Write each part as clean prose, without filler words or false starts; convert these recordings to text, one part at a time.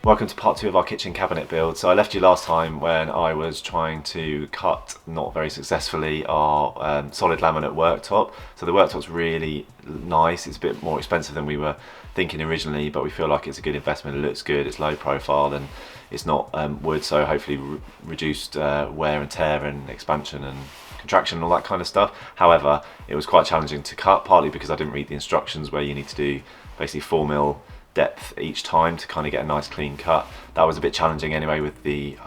Welcome to part 2 of our kitchen cabinet build. So I left you last time when I was trying to cut, not very successfully, our solid laminate worktop. So the worktop's really nice. It's a bit more expensive than we were thinking originally, but we feel like it's a good investment. It looks good, it's low profile, and it's not wood, so hopefully reduced wear and tear and expansion and contraction and all that kind of stuff. However, it was quite challenging to cut, partly because I didn't read the instructions where you need to do basically 4mm depth each time to kind of get a nice clean cut. That was a bit challenging anyway with the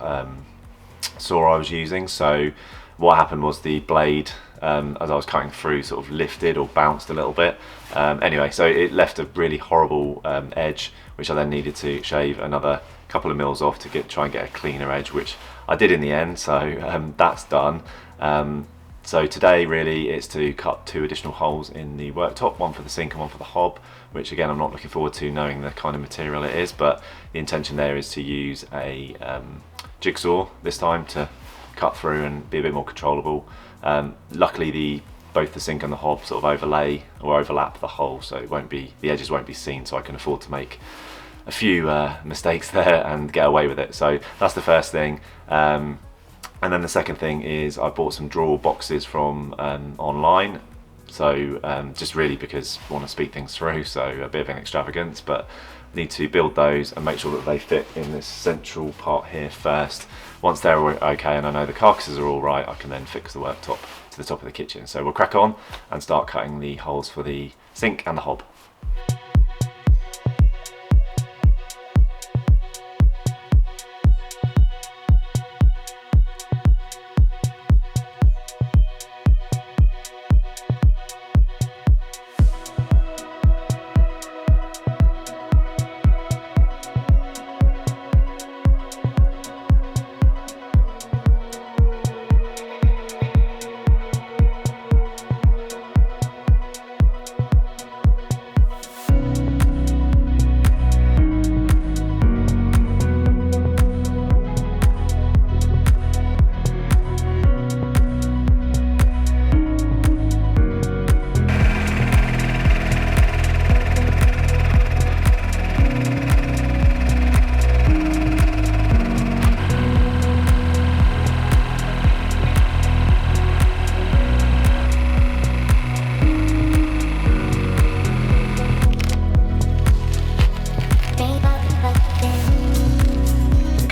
saw I was using. So what happened was the blade, as I was cutting through, sort of lifted or bounced a little bit. Anyway, so it left a really horrible edge, which I then needed to shave another couple of mils off to try and get a cleaner edge, which I did in the end. So that's done. So today really it's to cut 2 additional holes in the worktop, one for the sink and one for the hob, which again I'm not looking forward to, knowing the kind of material it is, but the intention there is to use a jigsaw this time to cut through and be a bit more controllable. Luckily both the sink and the hob sort of overlay or overlap the hole, so the edges won't be seen, so I can afford to make a few mistakes there and get away with it. So that's the first thing. And then the second thing is I bought some drawer boxes from online. So just really because I want to speed things through, so a bit of an extravagance, but need to build those and make sure that they fit in this central part here first. Once they're okay and I know the carcasses are all right, I can then fix the worktop to the top of the kitchen. So we'll crack on and start cutting the holes for the sink and the hob.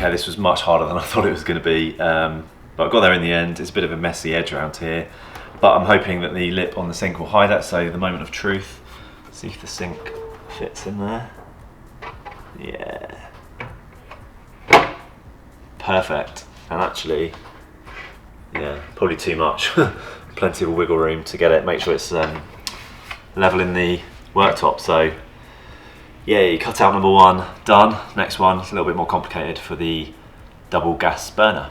This was much harder than I thought it was going to be, but I got there in the end. It's a bit of a messy edge around here, but I'm hoping that the lip on the sink will hide that. So the moment of truth, see if the sink fits in there. Yeah, perfect. And actually, yeah, probably too much. Plenty of wiggle room to get it, make sure it's level in the worktop. So yeah, you cut out number 1, done. Next one is a little bit more complicated for the double gas burner.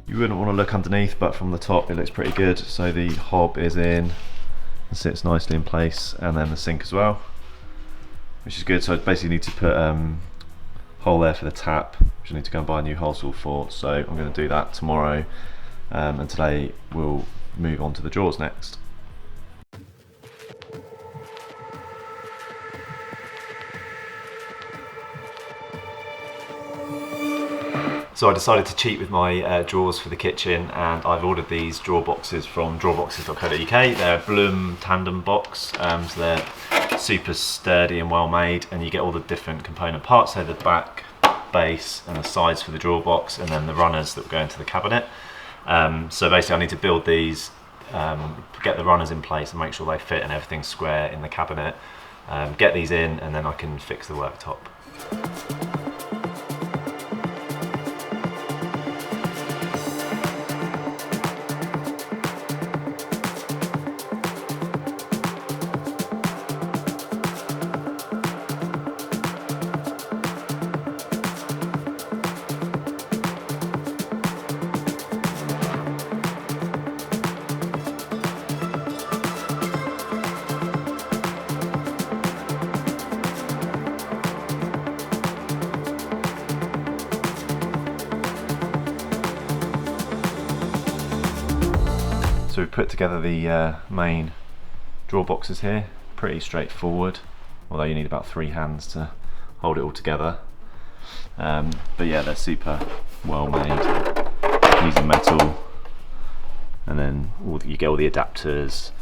You wouldn't want to look underneath, but from the top it looks pretty good. So the hob is in and sits nicely in place, and then the sink as well, which is good. So I basically need to put a hole there for the tap, which I need to go and buy a new hole saw for. So I'm going to do that tomorrow, and today we'll move on to the drawers next. So I decided to cheat with my drawers for the kitchen, and I've ordered these drawer boxes from drawboxes.co.uk. They're a Bloom tandem box, so they're super sturdy and well made, and you get all the different component parts. So the back, base and the sides for the drawer box, and then the runners that go into the cabinet. So basically I need to build these, get the runners in place and make sure they fit and everything's square in the cabinet. Get these in, and then I can fix the worktop. So we've put together the main drawer boxes here, pretty straightforward, although you need about 3 hands to hold it all together. But yeah, they're super well made, using metal, and then you get all the adapters,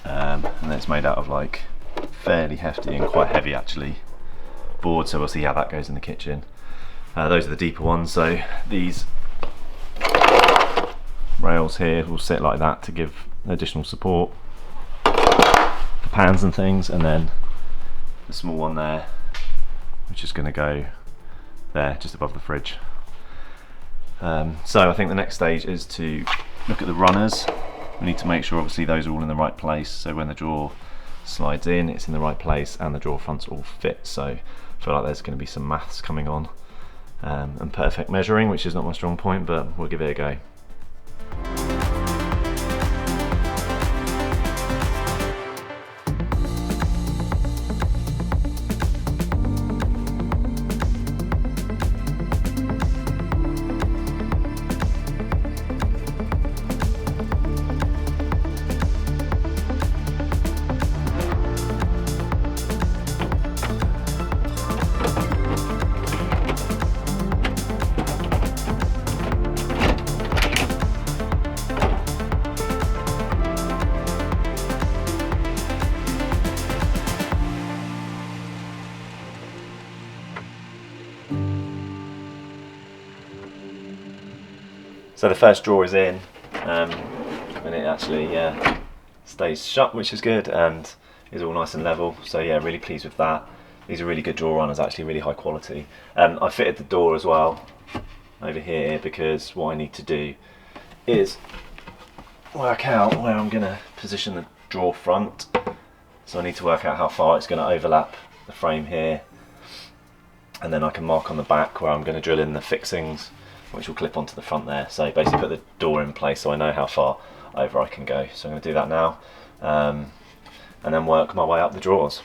and then it's made out of like fairly hefty and quite heavy actually board, so we'll see how that goes in the kitchen. Those are the deeper ones, so these rails here will sit like that to give additional support for pans and things, and then the small one there, which is going to go there just above the fridge. So I think the next stage is to look at the runners. We need to make sure obviously those are all in the right place, so when the drawer slides in it's in the right place and the drawer fronts all fit. So I feel like there's going to be some maths coming on, and perfect measuring, which is not my strong point, but we'll give it a go. So the first drawer is in, and it actually stays shut, which is good, and is all nice and level. So yeah, really pleased with that. These are really good drawer runners, actually really high quality. I fitted the door as well over here because what I need to do is work out where I'm going to position the drawer front. So I need to work out how far it's going to overlap the frame here, and then I can mark on the back where I'm going to drill in the fixings, which will clip onto the front there. So basically put the door in place so I know how far over I can go. So I'm going to do that now, and then work my way up the drawers.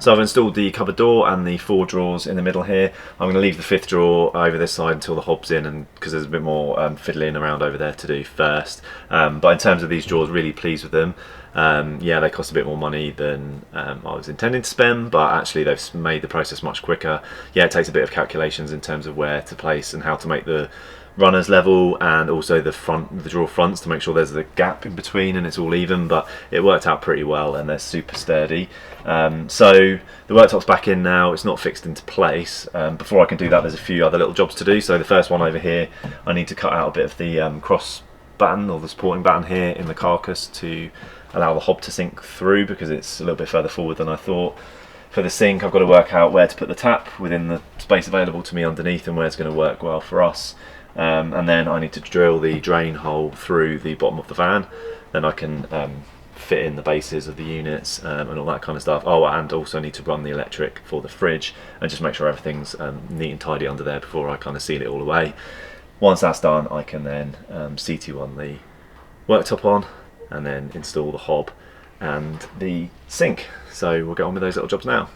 So I've installed the cupboard door and the 4 drawers in the middle here. I'm going to leave the 5th drawer over this side until the hob's in, and because there's a bit more fiddling around over there to do first. But in terms of these drawers, really pleased with them. Yeah, they cost a bit more money than I was intending to spend, but actually they've made the process much quicker. Yeah, it takes a bit of calculations in terms of where to place and how to make the runners level, and also the drawer fronts to make sure there's a gap in between and it's all even, but it worked out pretty well and they're super sturdy. So the worktop's back in now, it's not fixed into place. Before I can do that, there's a few other little jobs to do. So the first one over here, I need to cut out a bit of the cross batten, or the supporting batten here in the carcass, to allow the hob to sink through, because it's a little bit further forward than I thought. For the sink, I've got to work out where to put the tap within the space available to me underneath and where it's going to work well for us. And then I need to drill the drain hole through the bottom of the van. Then I can fit in the bases of the units and all that kind of stuff. Oh, and also need to run the electric for the fridge and just make sure everything's neat and tidy under there before I kind of seal it all away. Once that's done, I can then CT1 the worktop on, and then install the hob and the sink. So we'll get on with those little jobs now.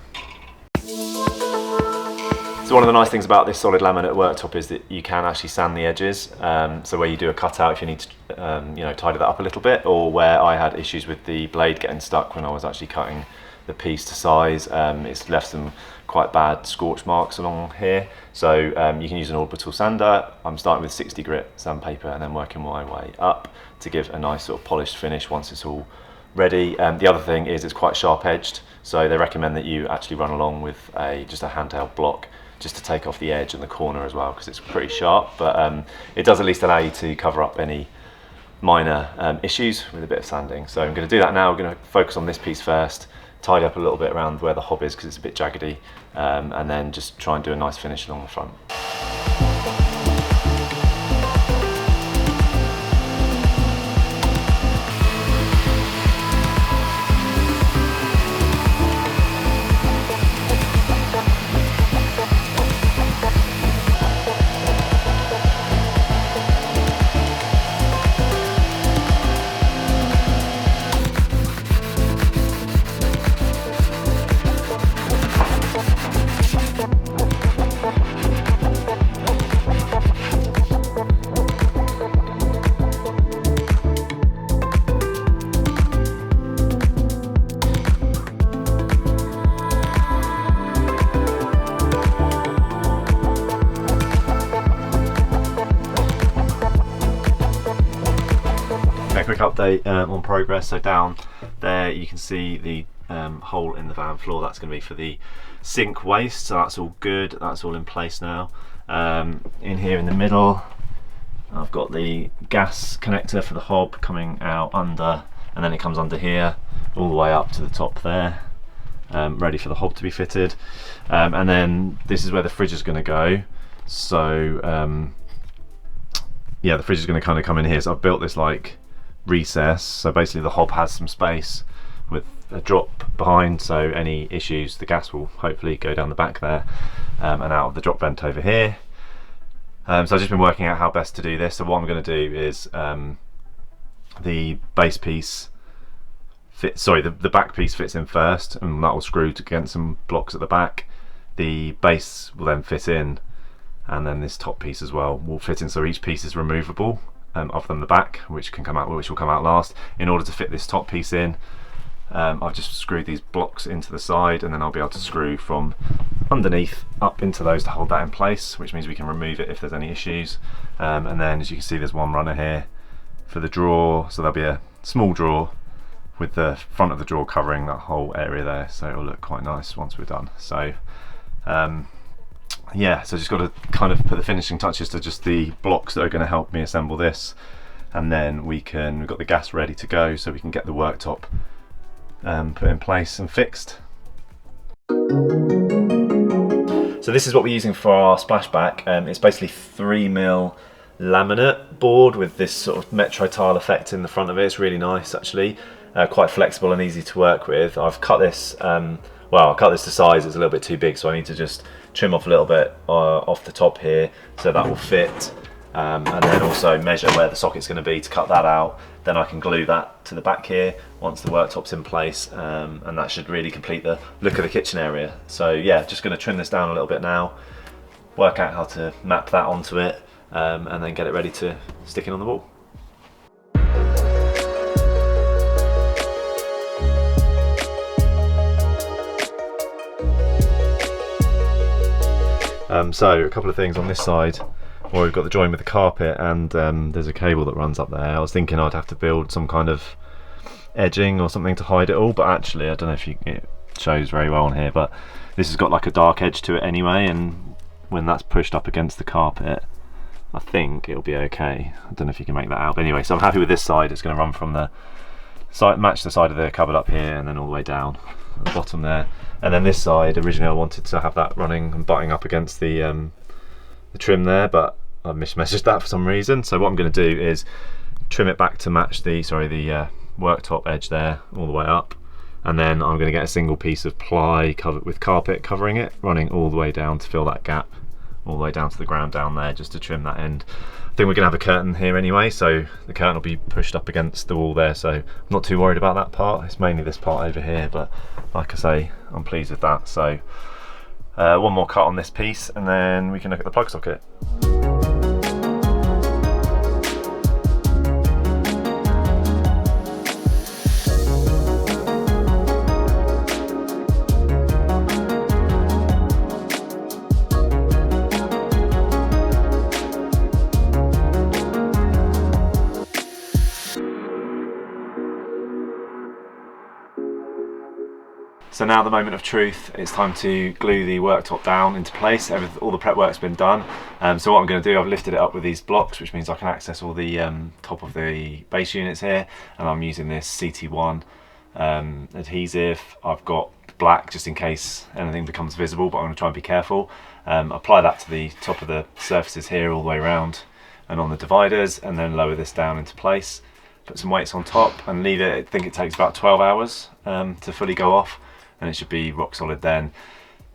So one of the nice things about this solid laminate worktop is that you can actually sand the edges. So where you do a cutout, if you need to you know, tidy that up a little bit, or where I had issues with the blade getting stuck when I was actually cutting the piece to size, it's left some quite bad scorch marks along here. So you can use an orbital sander. I'm starting with 60 grit sandpaper and then working my way up to give a nice sort of polished finish once it's all ready. The other thing is it's quite sharp edged, so they recommend that you actually run along with just a handheld block just to take off the edge and the corner as well, because it's pretty sharp, but it does at least allow you to cover up any minor issues with a bit of sanding. So I'm going to do that now. We're going to focus on this piece first, tidy up a little bit around where the hob is because it's a bit jaggedy, and then just try and do a nice finish along the front. Quick update on progress. So down there you can see the hole in the van floor. That's going to be for the sink waste, so that's all good, that's all in place now. In here in the middle I've got the gas connector for the hob coming out under, and then it comes under here all the way up to the top there, ready for the hob to be fitted. And then this is where the fridge is going to go. So yeah, the fridge is going to kind of come in here. So I've built this like recess, so basically the hob has some space with a drop behind, so any issues the gas will hopefully go down the back there and out of the drop vent over here. So I've just been working out how best to do this. So what I'm going to do is the base piece the back piece fits in first, and that will screw against some blocks at the back. The base will then fit in, and then this top piece as well will fit in, so each piece is removable other than the back, which will come out last. In order to fit this top piece in, I've just screwed these blocks into the side, and then I'll be able to screw from underneath up into those to hold that in place, which means we can remove it if there's any issues. And then as you can see, there's one runner here for the drawer, so there'll be a small drawer with the front of the drawer covering that whole area there, so it'll look quite nice once we're done. So yeah, so just got to kind of put the finishing touches to just the blocks that are going to help me assemble this, and then we've got the gas ready to go, so we can get the worktop put in place and fixed. So this is what we're using for our splashback. It's basically 3mm laminate board with this sort of metro tile effect in the front of it. It's really nice actually, quite flexible and easy to work with. I've cut this well, I cut this to size. It's a little bit too big, so I need to just trim off a little bit off the top here, so that will fit, and then also measure where the socket's going to be to cut that out. Then I can glue that to the back here once the worktop's in place, and that should really complete the look of the kitchen area. So yeah, just going to trim this down a little bit now, work out how to map that onto it, and then get it ready to stick in on the wall. So a couple of things on this side where we've got the join with the carpet, and there's a cable that runs up there. I was thinking I'd have to build some kind of edging or something to hide it all, but actually I don't know if it shows very well on here, but this has got like a dark edge to it anyway, and when that's pushed up against the carpet I think it'll be okay. I don't know if you can make that out, but anyway, so I'm happy with this side. It's going to run from the side, match the side of the cupboard up here, and then all the way down at the bottom there. And then this side, originally I wanted to have that running and butting up against the trim there, but I mismeasured that for some reason. So what I'm going to do is trim it back to match the worktop edge there all the way up, and then I'm going to get a single piece of ply covered with carpet covering it, running all the way down to fill that gap all the way down to the ground down there, just to trim that end. think we're gonna have a curtain here anyway, so the curtain will be pushed up against the wall there, so I'm not too worried about that part. It's mainly this part over here, but like I say, I'm pleased with that. So one more cut on this piece and then we can look at the plug socket. So now the moment of truth, it's time to glue the worktop down into place. All the prep work's been done. So what I'm going to do, I've lifted it up with these blocks, which means I can access all the top of the base units here, and I'm using this CT1 adhesive. I've got black just in case anything becomes visible, but I'm going to try and be careful. Apply that to the top of the surfaces here all the way around and on the dividers, and then lower this down into place. Put some weights on top and leave it. I think it takes about 12 hours to fully go off, and it should be rock solid then.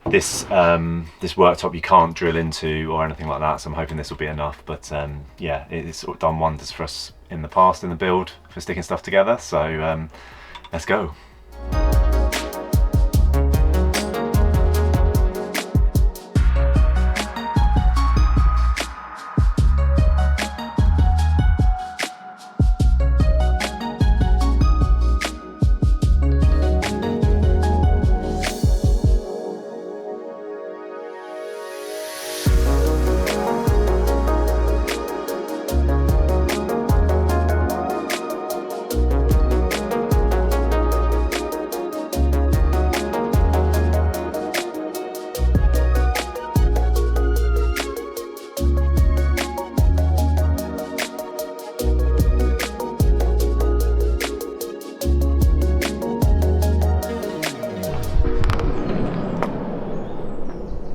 This this worktop you can't drill into or anything like that, so I'm hoping this will be enough. But yeah, it's sort of done wonders for us in the past in the build for sticking stuff together. So let's go.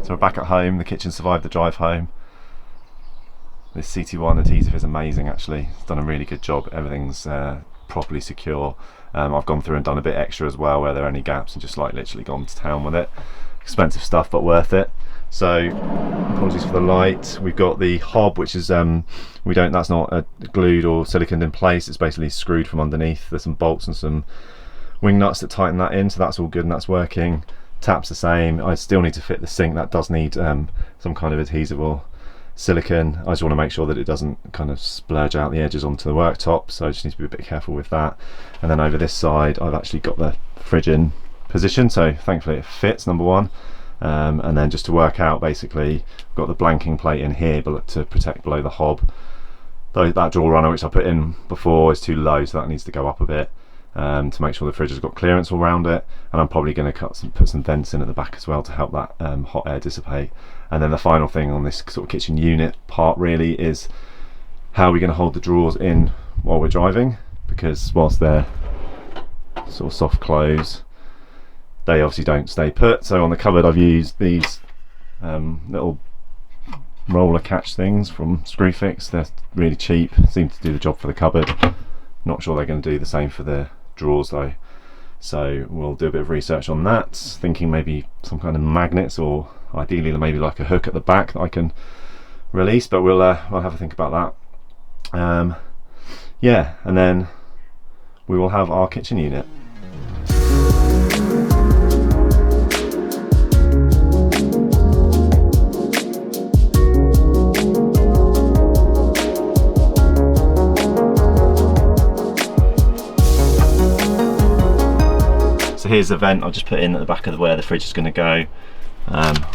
So we're back at home, the kitchen survived the drive home. This CT1 adhesive is amazing actually, it's done a really good job, everything's properly secure. I've gone through and done a bit extra as well where there are any gaps and just like literally gone to town with it. Expensive stuff but worth it. So apologies for the light. We've got the hob, which is that's not glued or siliconed in place, it's basically screwed from underneath. There's some bolts and some wing nuts that tighten that in, so that's all good and that's working. Tap's the same. I still need to fit the sink, that does need some kind of adhesive or silicone. I just want to make sure that it doesn't kind of splurge out the edges onto the worktop, so I just need to be a bit careful with that. And then over this side I've actually got the fridge in position, so thankfully it fits, number one. And then just to work out, basically I've got the blanking plate in here but to protect below the hob. Though that draw runner which I put in before is too low, so that needs to go up a bit. To make sure the fridge has got clearance all around it, and I'm probably going to put some vents in at the back as well to help that hot air dissipate. And then the final thing on this sort of kitchen unit part really is how are we going to hold the drawers in while we're driving, because whilst they're sort of soft close they obviously don't stay put. So on the cupboard I've used these little roller catch things from Screwfix. They're really cheap, seem to do the job for the cupboard. Not sure they're going to do the same for the drawers though, so we'll do a bit of research on that, thinking maybe some kind of magnets or ideally maybe like a hook at the back that I can release, but we'll have a think about that. Yeah, and then we will have our kitchen unit. Here's the vent I've just put in at the back of where the fridge is going to go,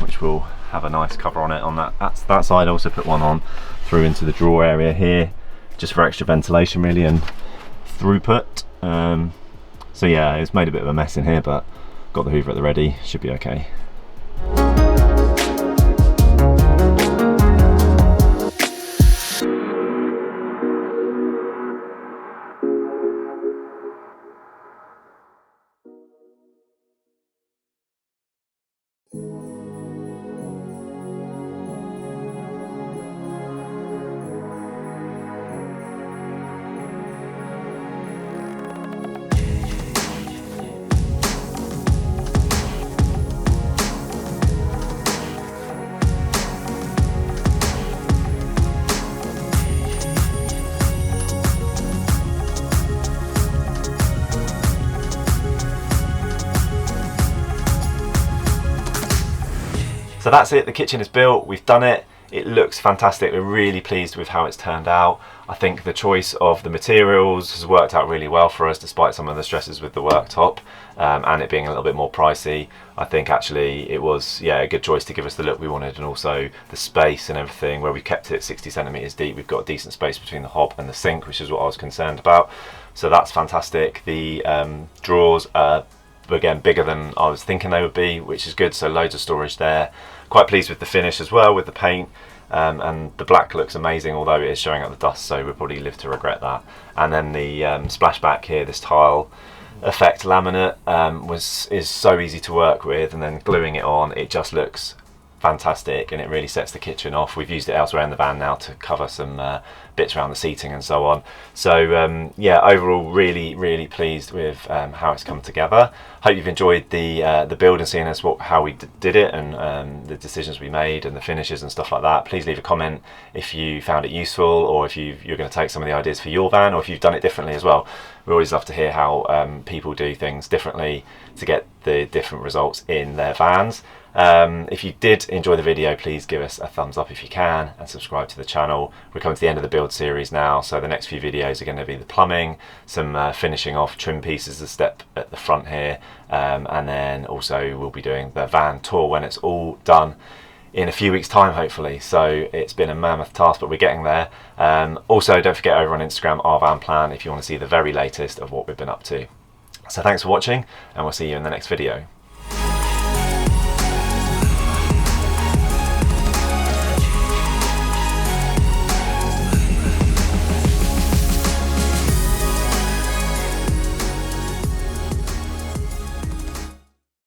which will have a nice cover on it on that side. I also put one on through into the drawer area here, just for extra ventilation really and throughput. So yeah, it's made a bit of a mess in here, but got the hoover at the ready, should be okay. that's it, the kitchen is built, we've done it. It looks fantastic. We're really pleased with how it's turned out. I think the choice of the materials has worked out really well for us, despite some of the stresses with the worktop and it being a little bit more pricey. I think actually it was, yeah, a good choice to give us the look we wanted, and also the space and everything, where we've kept it 60 centimeters deep. We've got a decent space between the hob and the sink, which is what I was concerned about. So that's fantastic. The drawers are, again, bigger than I was thinking they would be, which is good. So loads of storage there. Quite pleased with the finish as well, with the paint. And the black looks amazing, although it is showing up the dust, so we'll probably live to regret that. And then the splashback here, this tile effect laminate, is so easy to work with, and then gluing it on, it just looks fantastic, and it really sets the kitchen off. We've used it elsewhere in the van now to cover some bits around the seating and so on. So yeah, overall really pleased with how it's come together. Hope you've enjoyed the build and seeing us how we did it, and the decisions we made and the finishes and stuff like that. Please leave a comment if you found it useful, or if you're going to take some of the ideas for your van, or if you've done it differently as well. We always love to hear how people do things differently to get the different results in their vans. If you did enjoy the video, please give us a thumbs up if you can, and subscribe to the channel. We're coming to the end of the build series now, so the next few videos are going to be the plumbing, some finishing off trim pieces, a step at the front here, and then also we'll be doing the van tour when it's all done in a few weeks time, hopefully. So it's been a mammoth task, but we're getting there. Also, don't forget, over on Instagram, our van plan, if you want to see the very latest of what we've been up to. So thanks for watching, and we'll see you in the next video.